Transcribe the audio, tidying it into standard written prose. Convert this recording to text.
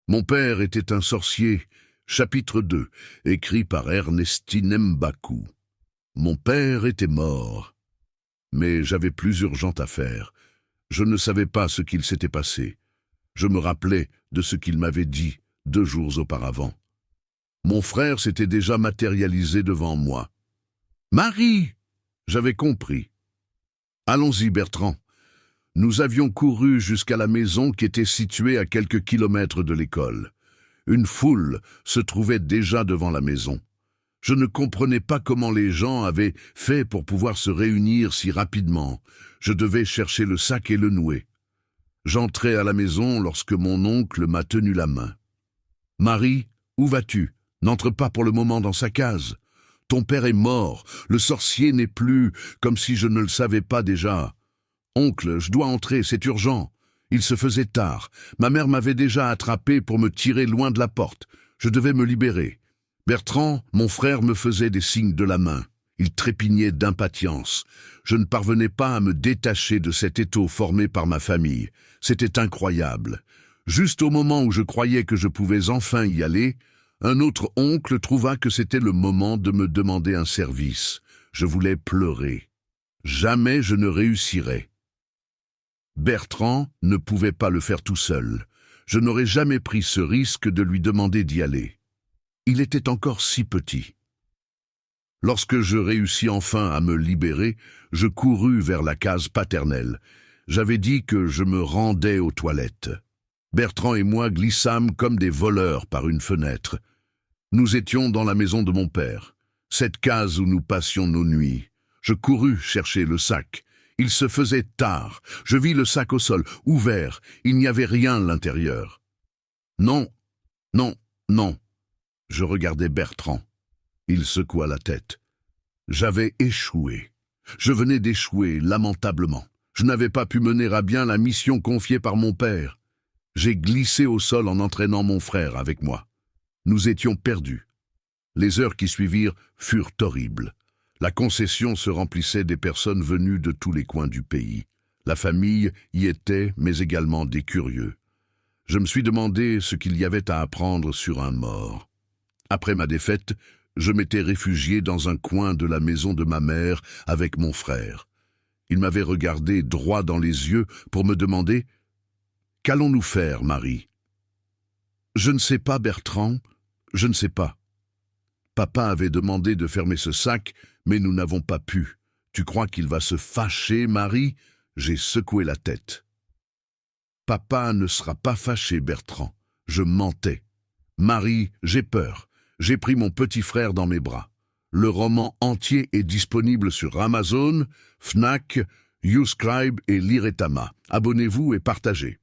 Mon père était un sorcier, chapitre 2, écrit par Ernestine Mbakou. Mon père était mort, mais j'avais plus urgent à faire. Je ne savais pas ce qu'il s'était passé. Je me rappelais de ce qu'il m'avait dit 2 jours auparavant. Mon frère s'était déjà matérialisé devant moi. « Marie !» J'avais compris. « Allons-y, Bertrand. » Nous avions couru jusqu'à la maison qui était située à quelques kilomètres de l'école. Une foule se trouvait déjà devant la maison. Je ne comprenais pas comment les gens avaient fait pour pouvoir se réunir si rapidement. Je devais chercher le sac et le nouer. J'entrais à la maison lorsque mon oncle m'a tenu la main. « Marie, où vas-tu? N'entre pas pour le moment dans sa case. Ton père est mort, le sorcier n'est plus, comme si je ne le savais pas déjà. Oncle, je dois entrer, c'est urgent. » Il se faisait tard. Ma mère m'avait déjà attrapé pour me tirer loin de la porte. Je devais me libérer. Bertrand, mon frère, me faisait des signes de la main. Il trépignait d'impatience. Je ne parvenais pas à me détacher de cet étau formé par ma famille. C'était incroyable. Juste au moment où je croyais que je pouvais enfin y aller, un autre oncle trouva que c'était le moment de me demander un service. Je voulais pleurer. Jamais je ne réussirais. Bertrand ne pouvait pas le faire tout seul. Je n'aurais jamais pris ce risque de lui demander d'y aller. Il était encore si petit. Lorsque je réussis enfin à me libérer, je courus vers la case paternelle. J'avais dit que je me rendais aux toilettes. Bertrand et moi glissâmes comme des voleurs par une fenêtre. Nous étions dans la maison de mon père, cette case où nous passions nos nuits. Je courus chercher le sac. Il se faisait tard. Je vis le sac au sol, ouvert. Il n'y avait rien à l'intérieur. Non, non, non. Je regardais Bertrand. Il secoua la tête. J'avais échoué. Je venais d'échouer lamentablement. Je n'avais pas pu mener à bien la mission confiée par mon père. J'ai glissé au sol en entraînant mon frère avec moi. Nous étions perdus. Les heures qui suivirent furent horribles. La concession se remplissait des personnes venues de tous les coins du pays. La famille y était, mais également des curieux. Je me suis demandé ce qu'il y avait à apprendre sur un mort. Après ma défaite, je m'étais réfugié dans un coin de la maison de ma mère avec mon frère. Il m'avait regardé droit dans les yeux pour me demander « Qu'allons-nous faire, Marie ?» « Je ne sais pas, Bertrand, je ne sais pas. Papa avait demandé de fermer ce sac, mais nous n'avons pas pu. Tu crois qu'il va se fâcher, Marie ?» J'ai secoué la tête. Papa ne sera pas fâché, Bertrand. Je mentais. Marie, j'ai peur. J'ai pris mon petit frère dans mes bras. Le roman entier est disponible sur Amazon, Fnac, YouScribe et Liretama. Abonnez-vous et partagez.